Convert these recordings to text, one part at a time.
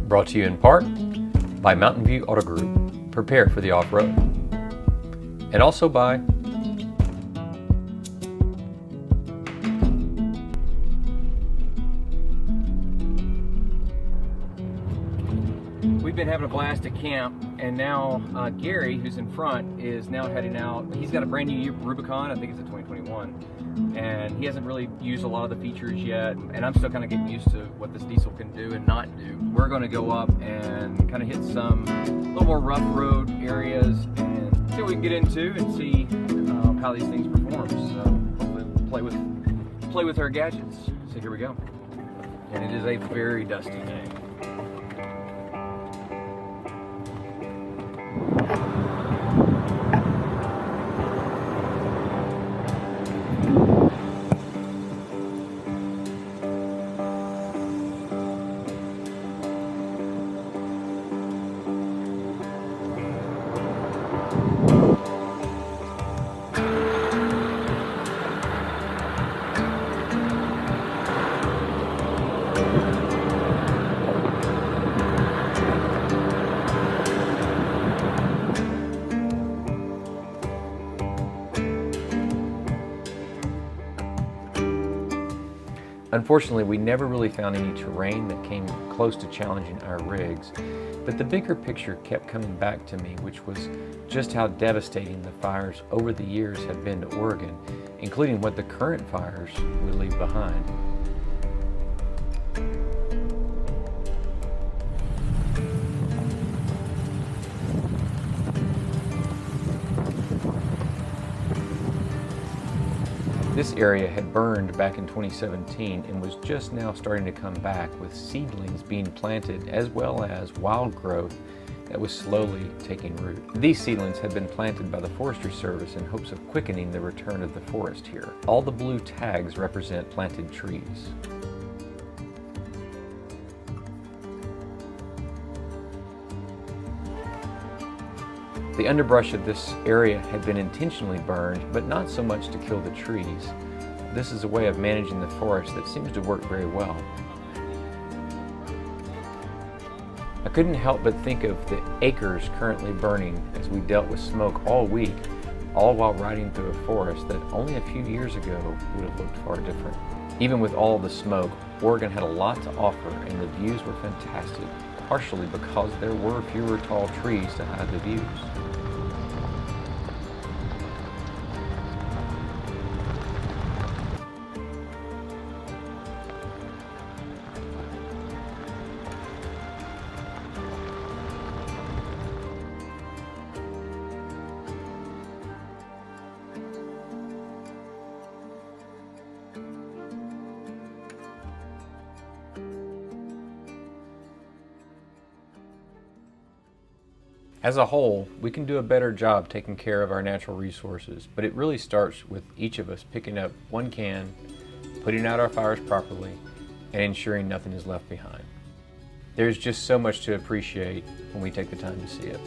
Brought to you in part by Mountain View Auto Group. Prepare for the off-road. And also by we've been having a blast at camp, and now Gary, who's in front, is now heading out. He's got a brand new Jeep Rubicon. I think it's a 2021, and he hasn't really used a lot of the features yet, and I'm still kind of getting used to what this diesel can do and not do. We're going to go up and kind of hit some little more rough road areas and see what we can get into and see how these things perform. So hopefully play with our gadgets. So here we go. And it is a very dusty day. Unfortunately, we never really found any terrain that came close to challenging our rigs, but the bigger picture kept coming back to me, which was just how devastating the fires over the years have been to Oregon, including what the current fires would leave behind. This area had burned back in 2017 and was just now starting to come back, with seedlings being planted as well as wild growth that was slowly taking root. These seedlings had been planted by the Forestry Service in hopes of quickening the return of the forest here. All the blue tags represent planted trees. The underbrush of this area had been intentionally burned, but not so much to kill the trees. This is a way of managing the forest that seems to work very well. I couldn't help but think of the acres currently burning as we dealt with smoke all week, all while riding through a forest that only a few years ago would have looked far different. Even with all the smoke, Oregon had a lot to offer, and the views were fantastic, partially because there were fewer tall trees to hide the views. As a whole, we can do a better job taking care of our natural resources, but it really starts with each of us picking up one can, putting out our fires properly, and ensuring nothing is left behind. There's just so much to appreciate when we take the time to see it.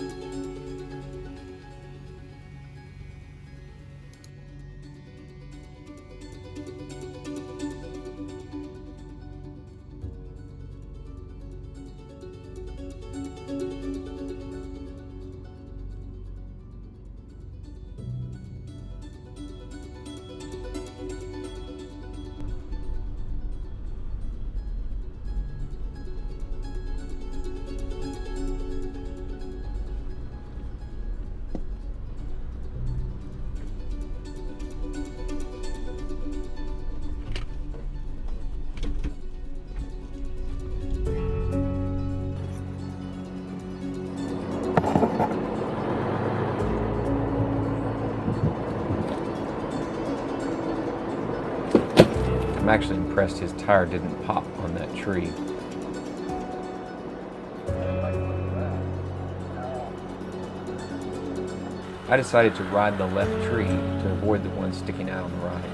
I'm actually impressed his tire didn't pop on that tree. I decided to ride the left tree to avoid the one sticking out on the right.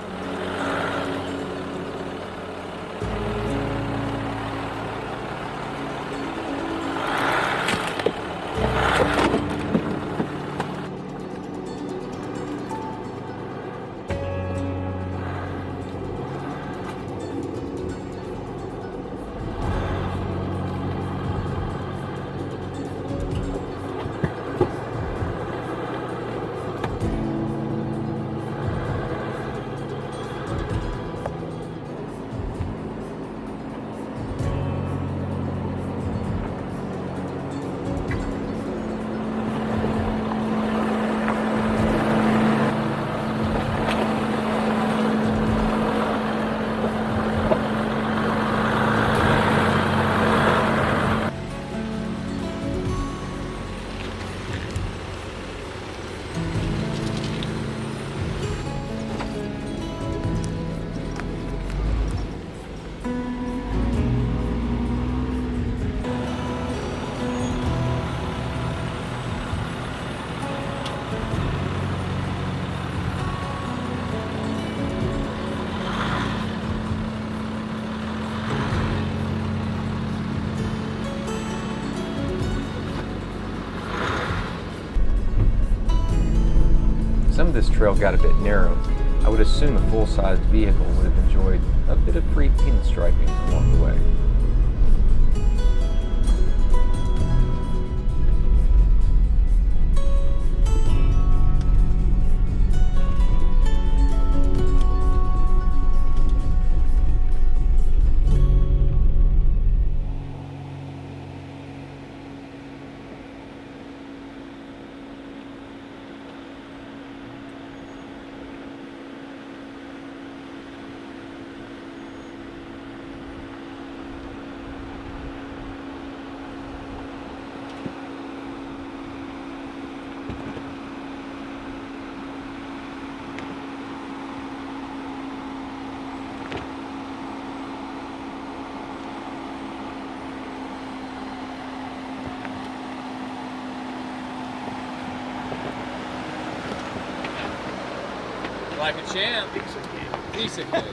this trail got a bit narrow, I would assume a full-sized vehicle would have enjoyed a bit of free paint striping along the way. Like a champ. Decent kid.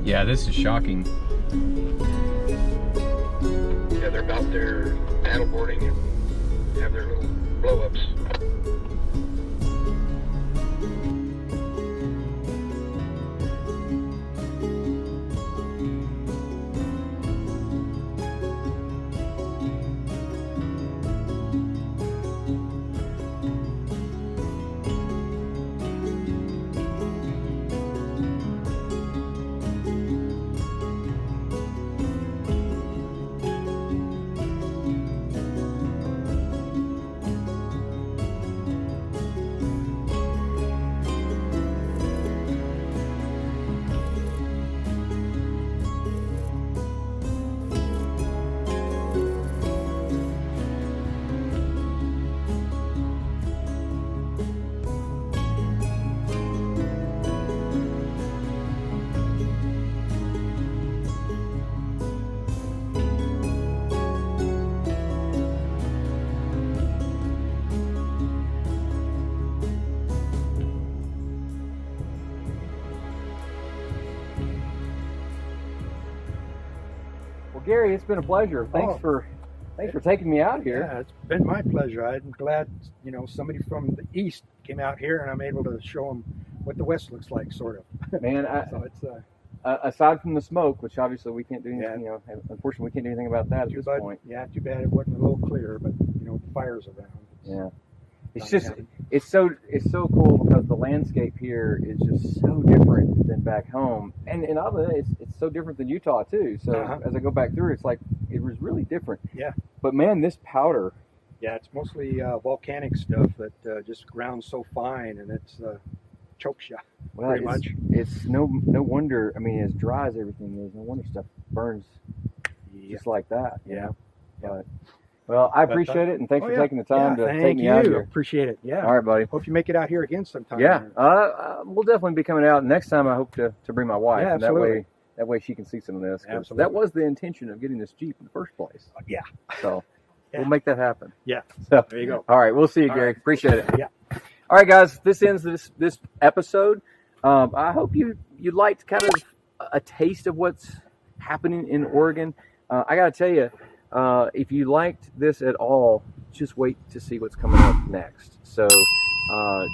Yeah, this is shocking. Yeah, they're out there paddleboarding and have their little blow-ups. Well, Gary, it's been a pleasure. Thanks for taking me out here. Yeah, it's been my pleasure. I'm glad, you know, somebody from the east came out here and I'm able to show them what the west looks like, sort of. Man, so it's aside from the smoke, which obviously we can't do anything, Yeah. you know, unfortunately we can't do anything about that at this point. Yeah, too bad it wasn't a little clear, but you know, the fire's around. Yeah. It's just, it's so cool because the landscape here is just so different than back home, and oddly, it's so different than Utah too. So as I go back through, it's like it was really different. Yeah. But man, this powder. Yeah, it's mostly volcanic stuff that just grounds so fine, and it's chokes you pretty much. It's no wonder. I mean, as dry as everything is, no wonder stuff burns just like that. Yeah. But, well, I appreciate it, and thanks for taking the time to take me out here. Appreciate it. Yeah. All right, buddy. Hope you make it out here again sometime. Yeah, we'll definitely be coming out. Next time, I hope to bring my wife. Yeah, and that way, That way she can see some of this. 'Cause Absolutely. that was the intention of getting this Jeep in the first place. Yeah. So Yeah. we'll make that happen. Yeah. So There you go. all right, we'll see you, All Gary. right. Appreciate it. Yeah. All right, guys, this ends this episode. I hope you liked kind of a taste of what's happening in Oregon. I got to tell you, if you liked this at all, just wait to see what's coming up next. So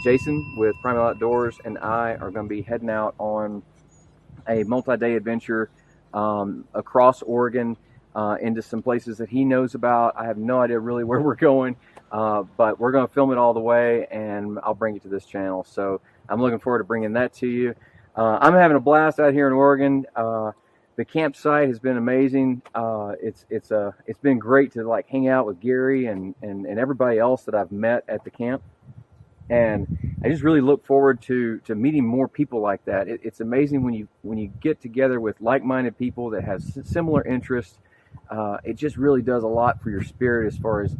Jason with Primal Outdoors and I are going to be heading out on a multi-day adventure across Oregon into some places that he knows about. I have no idea really where we're going, but we're going to film it all the way, and I'll bring it to this channel. So I'm looking forward to bringing that to you. I'm having a blast out here in Oregon. The campsite has been amazing. It's been great to like hang out with Gary and everybody else that I've met at the camp. And I just really look forward to meeting more people like that. It's amazing when you get together with like-minded people that have similar interests. It just really does a lot for your spirit as far as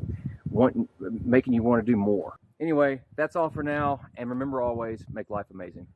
making you want to do more. Anyway, that's all for now. And remember always, make life amazing.